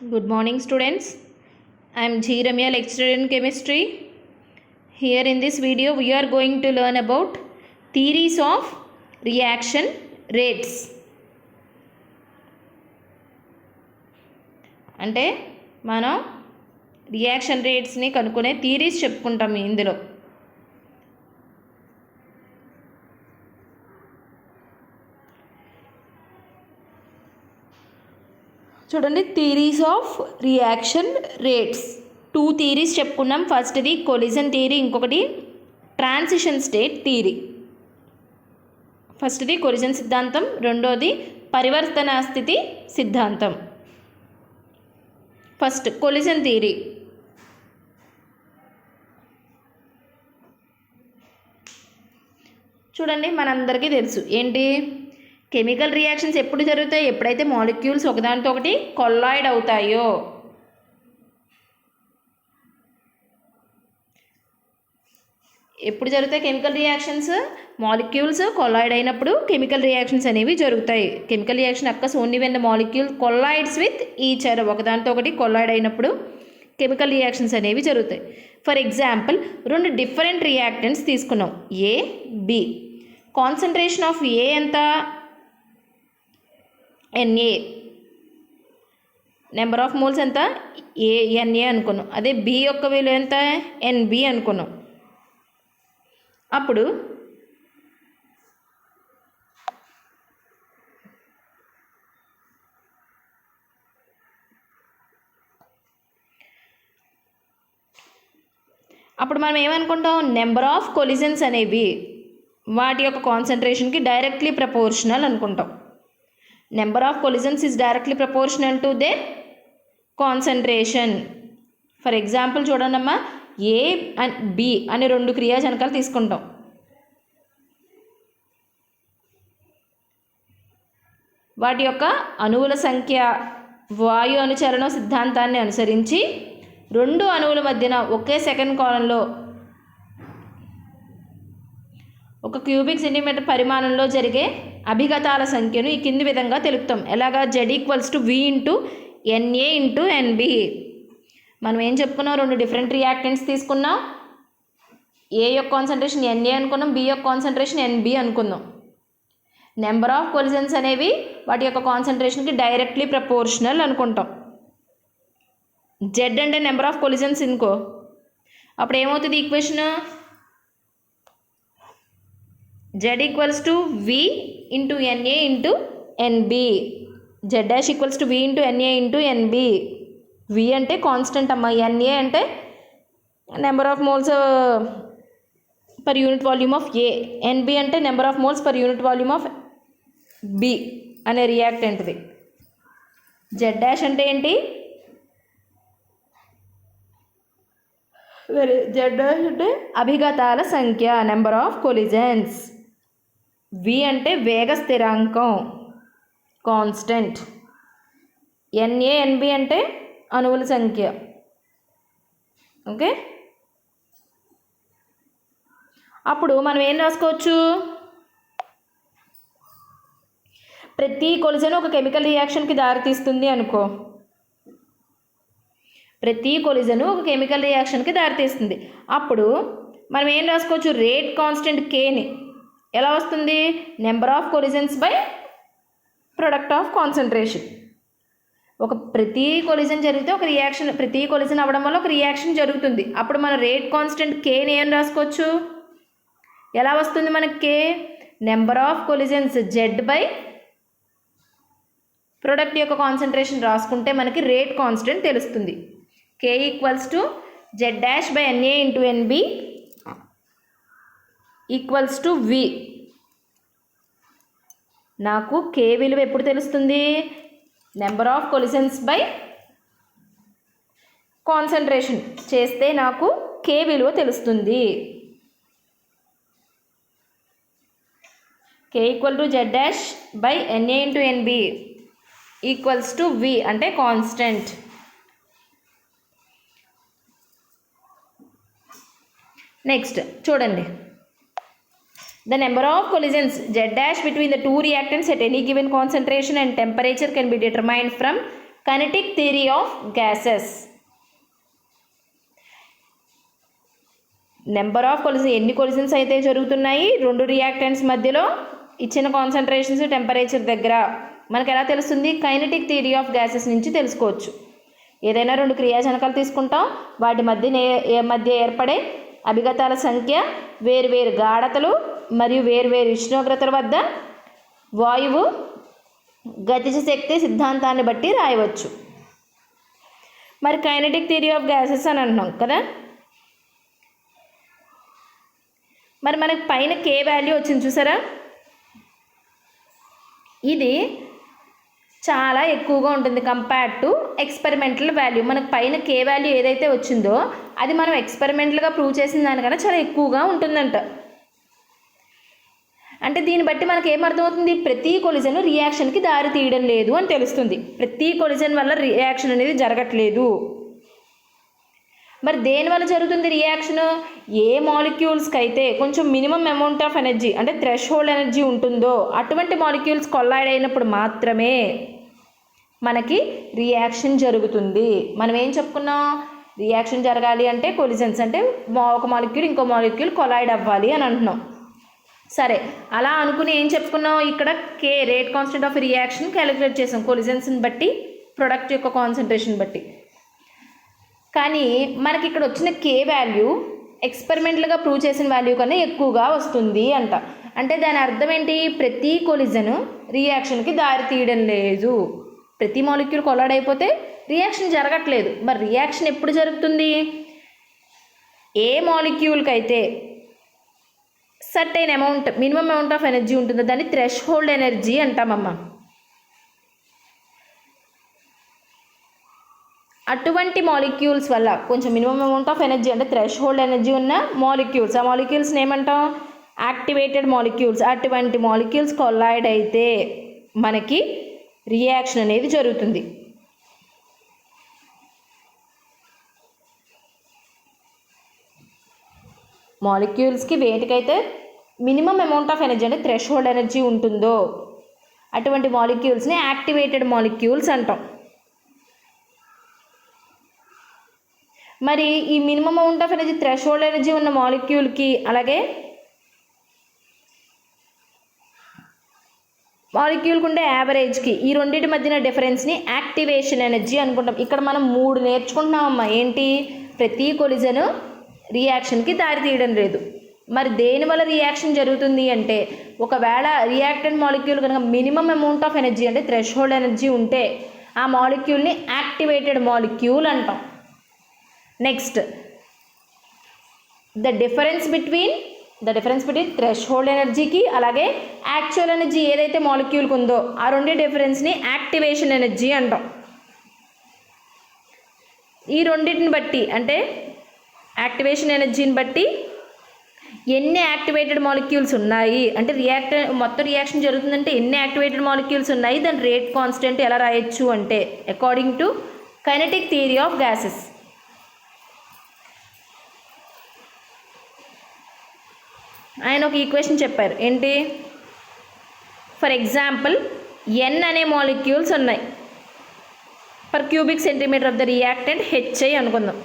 Good morning, students. I am G. Ramya, lecturer in chemistry. Here in this video, we are going to learn about theories of reaction rates. అంటే మనం reaction రేట్స్ని కనుక్కునే theories చెప్పుకుంటాం ఇందులో. చూడండి, theories of reaction rates. 2 theories చెప్పుకున్నాం. ఫస్ట్ది collision theory, ఇంకొకటి transition state theory. ఫస్ట్ది collision సిద్ధాంతం, రెండోది పరివర్తన స్థితి సిద్ధాంతం. First collision theory. చూడండి, మనందరికీ తెలుసు ఏంటి, కెమికల్ రియాక్షన్స్ ఎప్పుడు జరుగుతాయి? ఎప్పుడైతే మాలిక్యూల్స్ ఒకదానితో ఒకటి కొల్లాయిడ్ అవుతాయో. ఎప్పుడు జరుగుతాయి కెమికల్ రియాక్షన్స్? మాలిక్యూల్స్ కొల్లాయిడ్ అయినప్పుడు కెమికల్ రియాక్షన్స్ అనేవి జరుగుతాయి. Chemical reaction occurs only when the molecule collides with each other. ఒకదానితో ఒకటి కొల్లాయిడ్ అయినప్పుడు కెమికల్ రియాక్షన్స్ అనేవి జరుగుతాయి. ఫర్ ఎగ్జాంపుల్, 2 డిఫరెంట్ రియాక్టెంట్స్ తీసుకున్నాం, ఏ బి. కాన్సన్ట్రేషన్ ఆఫ్ ఏ ఎంత? ఎన్ఏ. నెంబర్ ఆఫ్ మోల్స్ ఎంత? ఎన్ఏ అనుకున్నాం. అదే బి యొక్క విలువ ఎంత? ఎన్బి అనుకున్నాం. అప్పుడు మనం ఏమనుకుంటాం? నెంబర్ ఆఫ్ కొలిజన్స్ అనేవి వాటి యొక్క కాన్సన్ట్రేషన్కి డైరెక్ట్లీ ప్రపోర్షనల్ అనుకుంటాం. Number of collisions is directly proportional to their concentration. For example చూడండి అమ్మా, ఏ అండ్ బి అనే 2 క్రియాజనకాలు తీసుకుంటాం. వాటి యొక్క అణువుల సంఖ్య వాయు అనుచరణ సిద్ధాంతాన్ని అనుసరించి 2 అణువుల మధ్యన ఒకే సెకండ్ కాలంలో 1 క్యూబిక్ సెంటీమీటర్ పరిమాణంలో జరిగే అభిగతాల సంఖ్యను ఈ కింది విధంగా తెలుపుతాం. ఎలాగా? Z = V × NA × NB. మనం ఏం చెప్పుకున్నాం? 2 డిఫరెంట్ రియాక్టెంట్స్ తీసుకున్నాం. ఏ యొక్క కాన్సన్ట్రేషన్ NA అనుకున్నాం, బి యొక్క కాన్సన్ట్రేషన్ NB అనుకుందాం. నెంబర్ ఆఫ్ కొలిజన్స్ అనేవి వాటి యొక్క కాన్సన్ట్రేషన్కి డైరెక్ట్లీ ప్రపోర్షనల్ అనుకుంటాం. Z అంటే నెంబర్ ఆఫ్ కొలిజన్స్ ఇంకో. అప్పుడు ఏమవుతుంది equation? Z = V × NA × NB. Z' = V × NA × NB. V అంటే కాన్స్టెంట్ అమ్మ, NA అంటే number of moles per unit volume of A, NB అంటే number of moles per unit volume of B అనే రియాక్టెంట్ది. Z' అంటే ఏంటి? Z' అంటే అభిగతాల సంఖ్య, నెంబర్ ఆఫ్ కొలిజన్స్. V అంటే వేగ స్థిరాంకం, కాన్స్టెంట్. NA NB అంటే అణువుల సంఖ్య. ఓకే, అప్పుడు మనం ఏం రాసుకోవచ్చు? ప్రతి కొలిజన్ ఒక కెమికల్ రియాక్షన్కి దారితీస్తుంది అనుకో. ప్రతి కొలిజను ఒక కెమికల్ రియాక్షన్కి దారితీస్తుంది. అప్పుడు మనం ఏం రాసుకోవచ్చు? రేట్ కాన్స్టెంట్ కేని ఎలా వస్తుంది? Number of collisions by product of concentration. ప్రతి కొలిజన్ జరిగితే ఒక రియాక్షన్, ప్రతి కొలిజన్ అవ్వడం వల్ల ఒక రియాక్షన్ జరుగుతుంది. అప్పుడు మన రేట్ కాన్స్టెంట్ కేని ఏం రాసుకోవచ్చు? ఎలా వస్తుంది మనకి? K number of collisions Z by product యొక్క కాన్సన్ట్రేషన్ రాసుకుంటే మనకి రేట్ కాన్స్టెంట్ తెలుస్తుంది. K = Z' by NA × NB = V. నాకు K విలువ ఎప్పుడు తెలుస్తుంది? Number of collisions by concentration చేస్తే నాకు K విలువ తెలుస్తుంది. K = Z' by NA × NB = V అంటే కాన్స్టెంట్. నెక్స్ట్ చూడండి, The number of collisions Z dash between the two reactants at any given concentration and temperature can be determined from kinetic theory of gases. Number of collision, ఎన్ని collisions అయితే జరుగుతున్నాయి రెండు reactants మధ్యలో ఇచ్చిన concentrations temperature దగ్గర మనకు ఎలా తెలుస్తుంది? కైనెటిక్ థియరీ ఆఫ్ గ్యాసెస్ నుంచి తెలుసుకోవచ్చు. ఏదైనా రెండు క్రియాజనకాలు తీసుకుంటాం, వాటి మధ్య ఏర్పడే అభిగతాల సంఖ్య, వేరువేరు గాఢతలు మరియు వేరువేరు ఉష్ణోగ్రతల వద్ద వాయువు గతిజ శక్తి సిద్ధాంతాన్ని బట్టి రాయవచ్చు. మరి కైనెటిక్ థియరీ ఆఫ్ గ్యాసెస్ అని అంటున్నాం కదా. మరి మనకి పైన కే వాల్యూ వచ్చింది చూసారా, ఇది చాలా ఎక్కువగా ఉంటుంది కంపేర్ టు ఎక్స్పెరిమెంటల్ వాల్యూ. మనకు పైన కే వాల్యూ ఏదైతే వచ్చిందో అది మనం ఎక్స్పెరిమెంటల్గా ప్రూవ్ చేసిన దానికన్నా చాలా ఎక్కువగా ఉంటుందంట. అంటే దీన్ని బట్టి మనకు ఏమర్థమవుతుంది? ప్రతి కొలిజన్ రియాక్షన్కి దారి తీయడం లేదు అని తెలుస్తుంది. ప్రతి కొలిజన్ వల్ల రియాక్షన్ అనేది జరగట్లేదు. మరి దేనివల్ల జరుగుతుంది రియాక్షన్? ఏ మాలిక్యూల్స్కి అయితే కొంచెం మినిమం అమౌంట్ ఆఫ్ ఎనర్జీ అంటే థ్రెష్ హోల్డ్ ఎనర్జీ ఉంటుందో అటువంటి మాలిక్యూల్స్ కొల్లాయిడ్ అయినప్పుడు మాత్రమే మనకి రియాక్షన్ జరుగుతుంది. మనం ఏం చెప్పుకున్నాం? రియాక్షన్ జరగాలి అంటే కొలిజన్స్ అంటే ఒక మాలిక్యూల్ ఇంకో మాలిక్యూల్ కొలైడ్ అవ్వాలి అని అంటున్నాం. సరే, అలా అనుకుని ఏం చెప్పుకున్నాం? ఇక్కడ K rate constant of reaction calculate చేసాం కొలిజన్స్ని బట్టి, ప్రొడక్ట్ యొక్క కాన్సన్ట్రేషన్ బట్టి. కానీ మనకి ఇక్కడ వచ్చిన కే వాల్యూ ఎక్స్పెరిమెంటల్గా ప్రూవ్ చేసిన వాల్యూ కన్నా ఎక్కువగా వస్తుంది అంట. అంటే దాని అర్థం ఏంటి? ప్రతి కొలిజన్ రియాక్షన్కి దారి తీయడం లేదు. ప్రతి మాలిక్యూల్ కొలైడ్ అయిపోతే రియాక్షన్ జరగట్లేదు. మరి రియాక్షన్ ఎప్పుడు జరుగుతుంది? ఏ మాలిక్యూల్కి అయితే certain amount minimum amount of energy ఉంటుందో దాన్ని థ్రెష్ హోల్డ్ ఎనర్జీ అంటామమ్మ. అటువంటి మాలిక్యూల్స్ వల్ల కొంచెం మినిమం అమౌంట్ ఆఫ్ ఎనర్జీ అంటే థ్రెష్ హోల్డ్ ఎనర్జీ ఉన్న మాలిక్యూల్స్, ఆ మాలిక్యూల్స్ని ఏమంటాం? Activated molecules. అటువంటి మాలిక్యూల్స్ కొల్లాయిడ్ అయితే మనకి రియాక్షన్ అనేది జరుగుతుంది. మాలిక్యూల్స్కి వేటికైతే మినిమం అమౌంట్ ఆఫ్ ఎనర్జీ అంటే థ్రెష్ హోల్డ్ ఎనర్జీ ఉంటుందో అటువంటి మాలిక్యూల్స్ని యాక్టివేటెడ్ మాలిక్యూల్స్ అంటాం. మరి ఈ minimum amount of energy thresh hold energy ఉన్న మాలిక్యూల్కి అలాగే మాలిక్యూల్కి ఉండే యావరేజ్కి ఈ రెండింటి మధ్యన డిఫరెన్స్ని యాక్టివేషన్ ఎనర్జీ అనుకుంటాం. ఇక్కడ మనం 3 నేర్చుకుంటున్నామమ్మా. ఏంటి? ప్రతి కొలిజన్ రియాక్షన్కి దారి తీయడం లేదు. మరి దేనివల్ల రియాక్షన్ జరుగుతుంది అంటే ఒకవేళ రియాక్టెంట్ మాలిక్యూల్ కనుక మినిమం అమౌంట్ ఆఫ్ ఎనర్జీ అంటే థ్రెష్ హోల్డ్ ఎనర్జీ ఉంటే ఆ మాలిక్యూల్ని యాక్టివేటెడ్ మాలిక్యూల్ అంటాం. Next the difference between threshold ఎనర్జీకి అలాగే యాక్చువల్ ఎనర్జీ ఏదైతే మాలిక్యూల్కి ఉందో ఆ రెండు డిఫరెన్స్ని యాక్టివేషన్ ఎనర్జీ అంటాం. ఈ రెండింటిని బట్టి అంటే యాక్టివేషన్ ఎనర్జీని బట్టి ఎన్ని యాక్టివేటెడ్ మాలిక్యూల్స్ ఉన్నాయి అంటే మొత్తం రియాక్షన్ జరుగుతుందంటే ఎన్ని యాక్టివేటెడ్ మాలిక్యూల్స్ ఉన్నాయి దాని రేట్ కాన్స్టెంట్ ఎలా రాయొచ్చు అంటే according to kinetic theory of gases. ఆయన ఒక ఈక్వేషన్ చెప్పారు. ఏంటి? ఫర్ ఎగ్జాంపుల్ ఎన్ అనే మాలిక్యూల్స్ ఉన్నాయి per cubic centimetre of the reactant HI అనుకుందాం.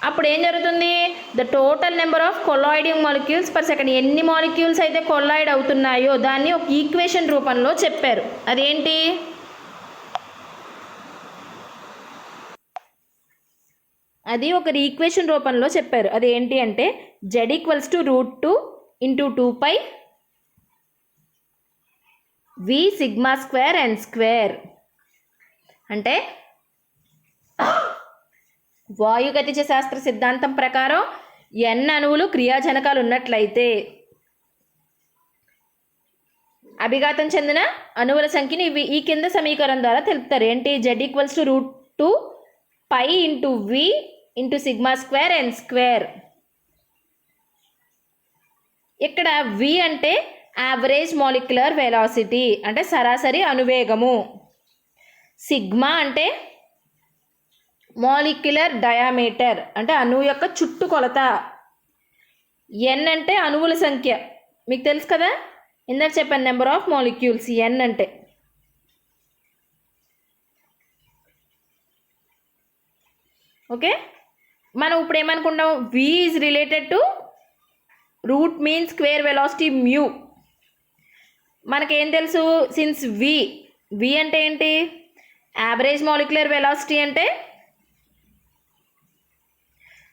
అప్పుడు ఏం జరుగుతుంది? The total number of colliding molecules per second. ఎన్ని మాలిక్యూల్స్ అయితే కొలాయిడ్ అవుతున్నాయో దాన్ని ఒక ఈక్వేషన్ రూపంలో చెప్పారు. అదేంటి? అది ఒక ఈక్వేషన్ రూపంలో చెప్పారు. అది ఏంటి అంటే Z = √2 × 2π V σ² n². అంటే వాయుగతిజ శాస్త్ర సిద్ధాంతం ప్రకారం n అణువులు క్రియాజనకాలు ఉన్నట్లయితే అభిఘాతం చెందిన అణువుల సంఖ్యని ఈ కింద సమీకరణం ద్వారా తెలుపుతారు. ఏంటి? Z = √2π × V × σ² n². ఇక్కడ V అంటే యావరేజ్ మాలిక్యులర్ వెలాసిటీ అంటే సరాసరి అణువేగము. సిగ్మా అంటే మాలిక్యులర్ డయామీటర్ అంటే అణువు యొక్క చుట్టుకొలత. n అంటే అణువుల సంఖ్య, మీకు తెలుసు కదా, ఇందాక చెప్పాను నెంబర్ ఆఫ్ మాలిక్యూల్స్ n అంటే. ఓకే, మనం ఇప్పుడు ఏమనుకున్నాం, v is related to root mean square velocity mu. మనకేం తెలుసు, సిన్స్ v అంటే ఏంటి, యావరేజ్ మాలిక్యులర్ వెలాసిటీ అంటే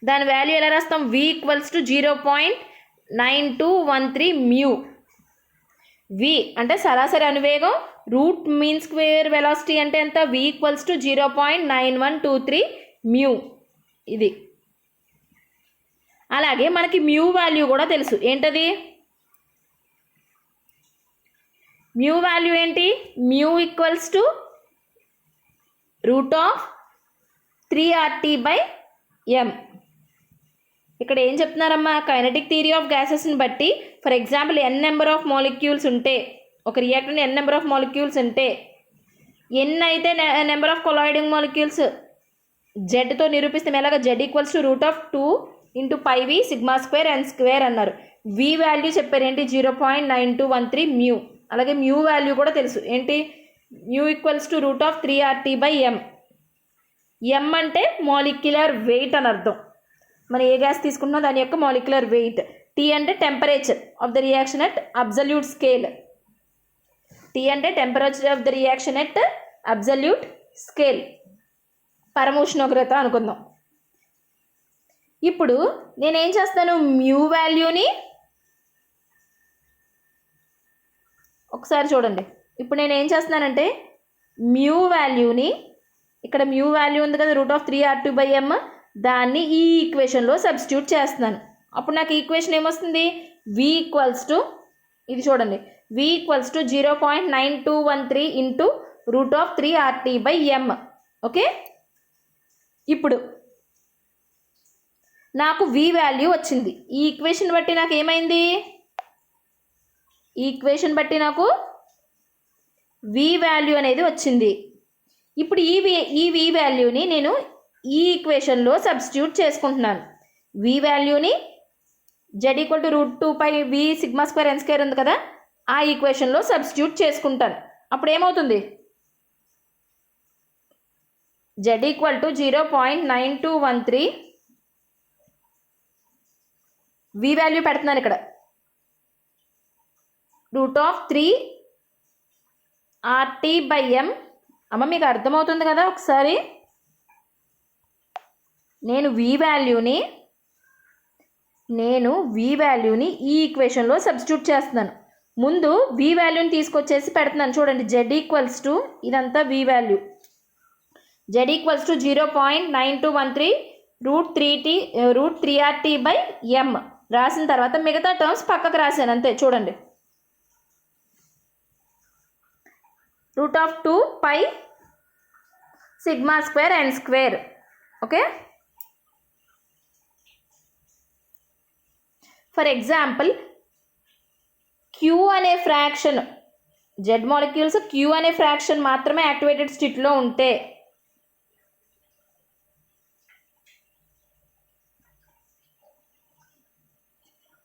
దాని వాల్యూ ఎలా రాస్తాం, v equals to 0.9213 mu. v అంటే సరాసరి అనువేగం, రూట్ మీన్ స్క్వేర్ వెలాసిటీ అంటే ఎంత, v ఈక్వల్స్ టు 0.9123 మ్యూ. ఇది అలాగే మనకి మ్యూ వాల్యూ కూడా తెలుసు, ఏంటది, మ్యూ వాల్యూ ఏంటి, మ్యూ ఈక్వల్స్ టు √3RT/m. ఇక్కడ ఏం చెప్తున్నారమ్మా, కైనెటిక్ థియరీ ఆఫ్ గ్యాసెస్ని బట్టి for example n number of molecules ఉంటే, ఒక రియాక్టర్ని n నెంబర్ ఆఫ్ మాలిక్యూల్స్ ఉంటే, n అయితే నెంబర్ ఆఫ్ కొలాయిడింగ్ మాలిక్యూల్స్ జెడ్తో నిరూపిస్తాం. ఎలాగ, z equals to √2 × πv σ² n² అన్నారు. v వాల్యూ చెప్పారు ఏంటి, 0.9213 మ్యూ. అలాగే మ్యూ వాల్యూ కూడా తెలుసు, ఏంటి, mu equals to √3RT/m. m అంటే మాలిక్యులర్ వెయిట్ అని అర్థం. మనం ఏ గ్యాస్ తీసుకుంటున్నా దాని యొక్క మాలిక్యులర్ వెయిట్. T అంటే temperature of the reaction at absolute scale. T అంటే temperature of the reaction at absolute scale, పరమోష్ణోగ్రత అనుకుందాం. ఇప్పుడు నేనేం చేస్తాను, మ్యూ వాల్యూని ఒకసారి చూడండి. ఇప్పుడు నేను ఏం చేస్తున్నానంటే మ్యూ వాల్యూని, ఇక్కడ మ్యూ వాల్యూ ఉంది కదా √3R2/m, దాన్ని ఈ ఈక్వేషన్లో సబ్స్టిట్యూట్ చేస్తున్నాను. అప్పుడు నాకు ఈక్వేషన్ ఏమొస్తుంది, v ఈక్వల్స్ టు, ఇది చూడండి, v equals to 0.9213 × √3RT/m. Okay, ఇప్పుడు నాకు v వాల్యూ వచ్చింది. ఈ ఈక్వేషన్ బట్టి నాకు ఏమైంది, ఈ ఈక్వేషన్ బట్టి నాకు v వాల్యూ అనేది వచ్చింది. ఇప్పుడు ఈ v వాల్యూని నేను ఈ ఈక్వేషన్లో సబ్స్టిట్యూట్ చేసుకుంటున్నాను. v వాల్యూని z equal to √2πv σ² n² ఉంది కదా, ఆ ఈక్వేషన్లో సబ్స్టిట్యూట్ చేసుకుంటాను. అప్పుడు ఏమవుతుంది, z equal to 0.9213, v value పెడుతున్నాను ఇక్కడ, √3RT/m. అమ్మ మీకు అర్థమవుతుంది కదా, ఒకసారి నేను v వాల్యూని ఈ ఈక్వేషన్లో సబ్స్టిట్యూట్ చేస్తున్నాను. ముందు v వాల్యూని తీసుకొచ్చేసి పెడుతున్నాను. చూడండి, z ఈక్వల్స్ టు, ఇదంతా v value, z equals to 0.9213 √3RT/m రాసిన తర్వాత మిగతా టర్మ్స్ పక్కకు రాశాను అంతే. చూడండి, √2π σ² n². Okay, for example q అనే ఫ్రాక్షన్, z మాలిక్యూల్స్ q అనే ఫ్రాక్షన్ మాత్రమే యాక్టివేటెడ్ స్టేట్లో ఉంటే,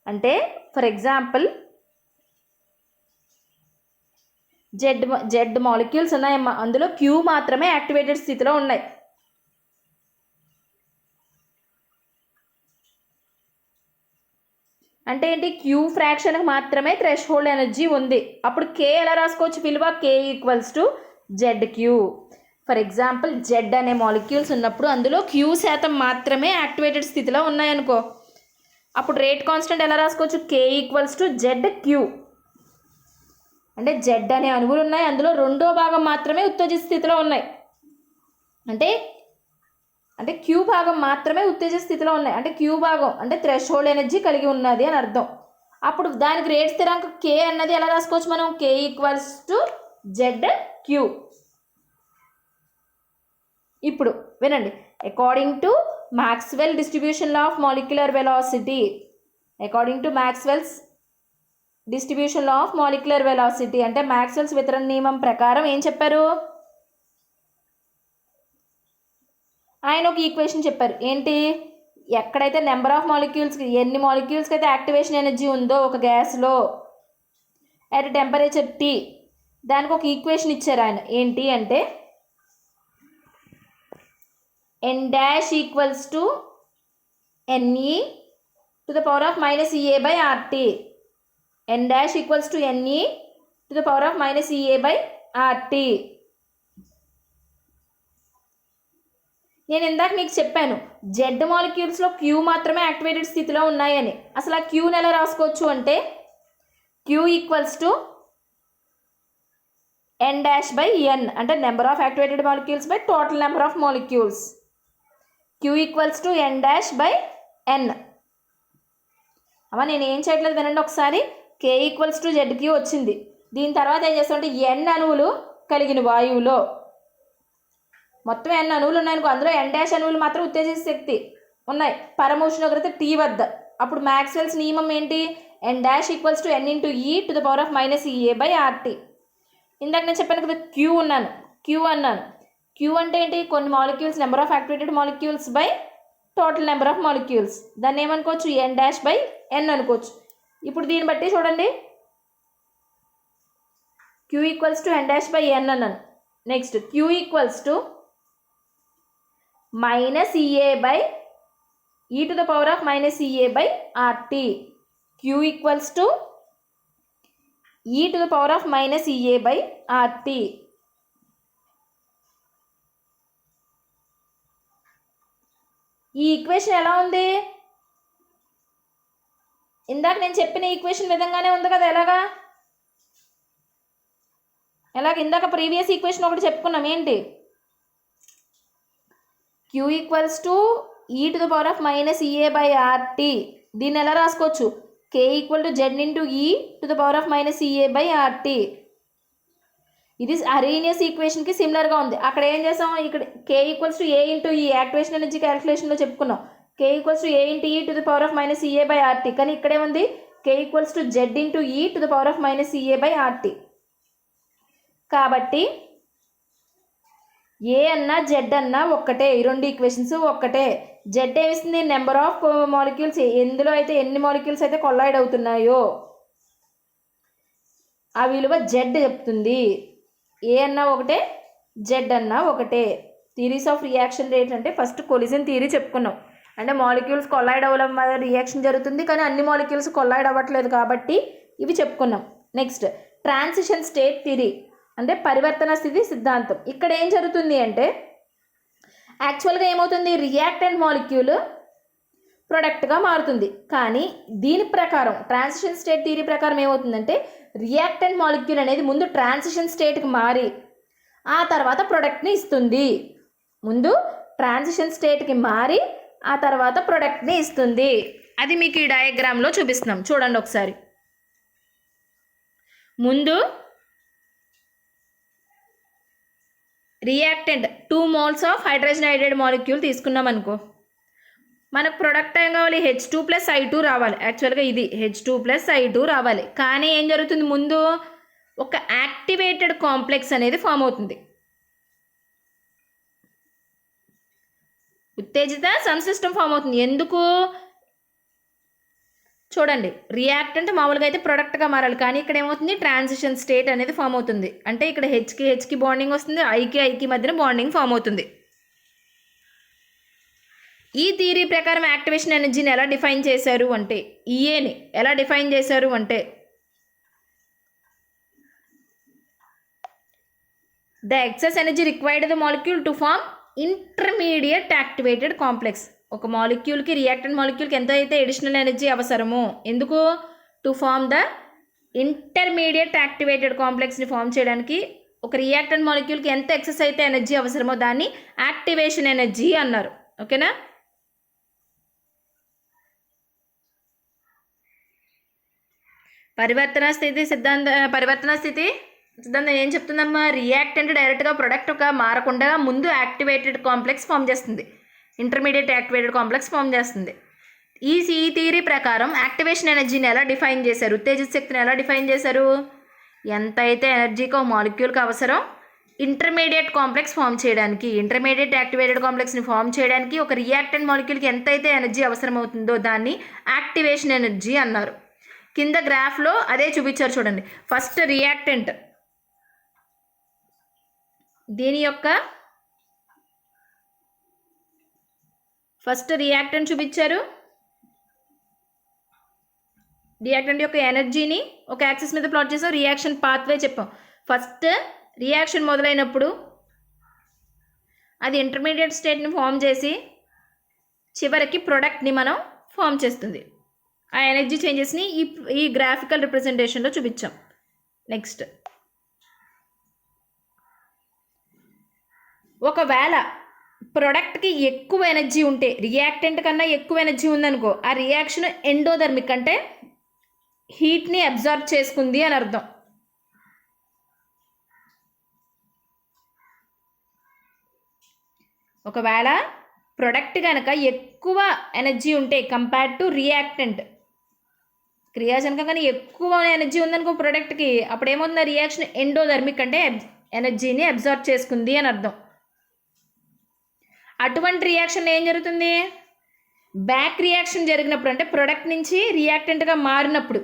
అంటే ఫర్ ఎగ్జాంపుల్ జెడ్ మాలిక్యూల్స్ ఉన్నాయమ్మా, అందులో క్యూ మాత్రమే యాక్టివేటెడ్ స్థితిలో ఉన్నాయి. అంటే ఏంటి, క్యూ ఫ్రాక్షన్కి మాత్రమే థ్రెషోల్డ్ ఎనర్జీ ఉంది. అప్పుడు కే ఎలా రాసుకోవచ్చు విలువ, K equals to ZQ. For example Z అనే మాలిక్యూల్స్ ఉన్నప్పుడు అందులో క్యూ శాతం మాత్రమే యాక్టివేటెడ్ స్థితిలో ఉన్నాయనుకో, అప్పుడు రేట్ కాన్స్టెంట్ ఎలా రాసుకోవచ్చు, కే ఈక్వల్స్ టు ZQ. అంటే జెడ్ అనే అణువులు ఉన్నాయి, అందులో రెండో భాగం మాత్రమే ఉత్తేజిత స్థితిలో ఉన్నాయి. అంటే క్యూ భాగం మాత్రమే ఉత్తేజిత స్థితిలో ఉన్నాయి. అంటే క్యూ భాగం అంటే థ్రెషోల్డ్ ఎనర్జీ కలిగి ఉన్నది అని అర్థం. అప్పుడు దానికి రేట్ స్థిరాంకం కే అన్నది ఎలా రాసుకోవచ్చు మనం, కే ఈక్వల్స్ టు ZQ. ఇప్పుడు వినండి, according to Maxwell distribution law of molecular velocity, according to Maxwell's distribution law of molecular velocity అంటే మ్యాక్స్వెల్స్ వితరణ నియమం ప్రకారం ఏం చెప్పారు, ఆయన ఒక ఈక్వేషన్ చెప్పారు. ఏంటి, ఎక్కడైతే నెంబర్ ఆఫ్ మాలిక్యూల్స్కి, ఎన్ని మాలిక్యూల్స్కి అయితే యాక్టివేషన్ ఎనర్జీ ఉందో ఒక గ్యాస్లో అట్ టెంపరేచర్ T, దానికి ఒక ఈక్వేషన్ ఇచ్చారు ఆయన. ఏంటి అంటే n dash equals to ne to the power of minus ea by rt. n dash equals to ne to the power of minus ea by rt. నేను ఇందాక మీకు చెప్పాను జెడ్ మాలిక్యూల్స్లో క్యూ మాత్రమే యాక్టివేటెడ్ స్థితిలో ఉన్నాయని. అసలు ఆ క్యూని ఎలా రాసుకోవచ్చు అంటే Q equals to n dash by n అంటే number of activated molecules by total number of molecules. Q equals to n dash by n. అమ్మ నేను ఏం చేయట్లేదు వినండి ఒకసారి. k equals to Z queue వచ్చింది. దీని తర్వాత ఏం చేస్తామంటే n అణువులు కలిగిన వాయువులో మొత్తం n అణువులు ఉన్నాయనుకో, అందులో n డాష్ అణువులు మాత్రం ఉత్తేజిత శక్తి ఉన్నాయి పరమోష్ణోగ్రత T వద్ద. అప్పుడు మ్యాక్స్వెల్స్ నియమం ఏంటి? n dash equals to n into e to the power of minus EA by RT. ఇందాక నేను చెప్పాను కదా క్యూ అన్నాను. క్యూ అంటే ఏంటి? కొన్ని molecules number of activated molecules by total number of molecules. దాన్ని ఏమనుకోవచ్చు? n డాష్ బై n అనుకోవచ్చు. ఇప్పుడు దీన్ని బట్టి చూడండి Q equals to n dash by n అన్నాను. Next Q equals to minus EA by e to the power of minus EA by RT. Q equals to e to the power of minus EA by RT. ఈ equation ఎలా ఉంది? ఇందాక నేను చెప్పిన equation విధంగానే ఉంది కదా. ఎలాగ ఇందాక ప్రీవియస్ ఈక్వేషన్ ఒకటి చెప్పుకున్నాం. ఏంటి? Q equals to E to the power of minus EA by RT. దీన్ని ఎలా రాసుకోవచ్చు? K equal to Z into E to the power of minus EA by RT. ఇది అరేనియస్ ఈక్వేషన్కి సిమిలర్గా ఉంది. అక్కడ ఏం చేసాం? ఇక్కడ K equals to A into E activation energy క్యాలిక్యులేషన్లో చెప్పుకున్నాం. K equals to A into E to the power of minus EA by RT. కానీ ఇక్కడేముంది? K equals to Z into E to the power of minus EA by RT. కాబట్టి ఏ అన్నా Z అన్నా ఒక్కటే, ఈ రెండు ఈక్వేషన్స్ ఒక్కటే. జెడ్ ఏమిస్తుంది? నెంబర్ ఆఫ్ మాలిక్యూల్స్, ఎందులో అయితే ఎన్ని మాలిక్యూల్స్ అయితే కొల్లాయిడ్ అవుతున్నాయో ఆ విలువ జెడ్ చెప్తుంది. ఏ అన్నా ఒకటే, జెడ్ అన్నా ఒకటే. థియరీస్ ఆఫ్ రియాక్షన్ రేట్ అంటే ఫస్ట్ కొలిజన్ థియరీ చెప్పుకున్నాం. అంటే మాలిక్యూల్స్ కొల్లాయిడ్ అవ్వడం వల్ల రియాక్షన్ జరుగుతుంది, కానీ అన్ని మాలిక్యూల్స్ కొల్లాయిడ్ అవ్వట్లేదు కాబట్టి ఇవి చెప్పుకున్నాం. నెక్స్ట్ ట్రాన్సిషన్ స్టేట్ థియరీ అంటే పరివర్తన స్థితి సిద్ధాంతం. ఇక్కడ ఏం జరుగుతుంది అంటే యాక్చువల్గా ఏమవుతుంది? రియాక్టెంట్ మాలిక్యూల్ ప్రొడక్ట్గా మారుతుంది. కానీ దీని ప్రకారం ట్రాన్సిషన్ స్టేట్ థియరీ ప్రకారం ఏమవుతుందంటే రియాక్టెంట్ మాలిక్యూల్ అనేది ముందు ట్రాన్సిషన్ స్టేట్కి మారి ఆ తర్వాత ప్రొడక్ట్ని ఇస్తుంది. ముందు ట్రాన్సిషన్ స్టేట్కి మారి ఆ తర్వాత ప్రొడక్ట్ని ఇస్తుంది. అది మీకు ఈ డయాగ్రామ్లో చూపిస్తున్నాం. చూడండి ఒకసారి. ముందు reactant 2 moles of hydrogen iodide molecule తీసుకున్నాం అనుకో, మనకు ప్రొడక్ట్ ఏం కావాలి? H2+I2 రావాలి. యాక్చువల్గా ఇది H2+I2 రావాలి. కానీ ఏం జరుగుతుంది? ముందు ఒక యాక్టివేటెడ్ కాంప్లెక్స్ అనేది ఫామ్ అవుతుంది. ఉత్తేజిత సంసిస్టం ఫామ్ అవుతుంది. ఎందుకు? చూడండి, రియాక్టెంట్ మామూలుగా అయితే ప్రొడక్ట్గా మారాలి, కానీ ఇక్కడ ఏమవుతుంది? ట్రాన్సిషన్ స్టేట్ అనేది ఫామ్ అవుతుంది. అంటే ఇక్కడ హెచ్కి బాండింగ్ వస్తుంది, ఐకి మధ్యన బాండింగ్ ఫామ్ అవుతుంది. ఈ థియరీ ప్రకారం యాక్టివేషన్ ఎనర్జీని ఎలా డిఫైన్ చేశారు అంటే, ఈఏని ఎలా డిఫైన్ చేశారు అంటే the excess energy required the molecule to form intermediate activated complex. ఒక మాలిక్యూల్కి రియాక్టెంట్ మాలిక్యూల్కి ఎంత అయితే అడిషనల్ ఎనర్జీ అవసరమో, ఎందుకు? To form the intermediate activated కాంప్లెక్స్ని ఫామ్ చేయడానికి ఒక రియాక్టెంట్ మాలిక్యూల్కి ఎంత ఎక్సెస్ అయితే ఎనర్జీ అవసరమో దాన్ని యాక్టివేషన్ ఎనర్జీ అన్నారు. ఓకేనా? పరివర్తన స్థితి సిద్ధాంతం ఏం చెప్తుందమ్మా? రియాక్టెంట్ డైరెక్ట్గా ప్రొడక్ట్గా మారకుండా ముందు యాక్టివేటెడ్ కాంప్లెక్స్ ఫామ్ చేస్తుంది, ఇంటర్మీడియట్ యాక్టివేటెడ్ కాంప్లెక్స్ ఫామ్ చేస్తుంది. ఈ థియరీ ప్రకారం యాక్టివేషన్ ఎనర్జీని ఎలా డిఫైన్ చేశారు? ఉత్తేజిత శక్తిని ఎలా డిఫైన్ చేశారు? ఎంత అయితే ఎనర్జీకి ఒక మాలిక్యూల్కి అవసరం ఇంటర్మీడియట్ కాంప్లెక్స్ ఫామ్ చేయడానికి, ఇంటర్మీడియట్ యాక్టివేటెడ్ కాంప్లెక్స్ని ఫామ్ చేయడానికి ఒక రియాక్టెంట్ మాలిక్యూల్కి ఎంత అయితే ఎనర్జీ అవసరం అవుతుందో దాన్ని యాక్టివేషన్ ఎనర్జీ అన్నారు. కింద గ్రాఫ్లో అదే చూపించారు చూడండి. ఫస్ట్ రియాక్టెంట్, దీని యొక్క ఫస్ట్ రియాక్టెంట్ చూపించారు, రియాక్టెంట్ యొక్క ఎనర్జీని ఒక యాక్సిస్ మీద ప్లాట్ చేసాం, రియాక్షన్ పాత్వే చెప్పాం. ఫస్ట్ రియాక్షన్ మొదలైనప్పుడు అది ఇంటర్మీడియట్ స్టేట్ని ఫామ్ చేసి చివరికి ప్రొడక్ట్ని మనం ఫామ్ చేస్తుంది. ఆ ఎనర్జీ చేంజెస్ని ఈ గ్రాఫికల్ రిప్రజెంటేషన్లో చూపించాం. నెక్స్ట్, ఒకవేళ ప్రొడక్ట్కి ఎక్కువ ఎనర్జీ ఉంటే, రియాక్టెంట్ కన్నా ఎక్కువ ఎనర్జీ ఉందనుకో, ఆ రియాక్షన్ ఎండోథర్మిక్ అంటే హీట్ని అబ్జర్వ్ చేసుకుంది అని అర్థం. ఒకవేళ ప్రొడక్ట్ కనుక ఎక్కువ ఎనర్జీ ఉంటే కంపేర్డ్ టు రియాక్టెంట్, క్రియాజనకం కానీ ఎక్కువ ఎనర్జీ ఉందనుకో ప్రొడక్ట్కి, అప్పుడు ఏమవుతుంది, రియాక్షన్ ఎండోథర్మిక్ అంటే ఎనర్జీని అబ్జర్వ్ చేసుకుంది అని అర్థం. అటువంటి రియాక్షన్ ఏం జరుగుతుంది, బ్యాక్ రియాక్షన్ జరిగినప్పుడు అంటే ప్రొడక్ట్ నుంచి రియాక్టెంట్గా మారినప్పుడు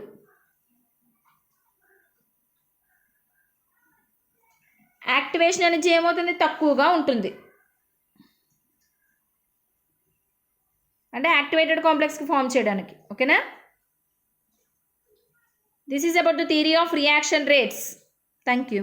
యాక్టివేషన్ ఎనర్జీ ఏమవుతుంది, తక్కువగా ఉంటుంది. అంటే యాక్టివేటెడ్ కాంప్లెక్స్కి ఫామ్ చేయడానికి. ఓకేనా? This is about the theory of reaction rates. Thank you.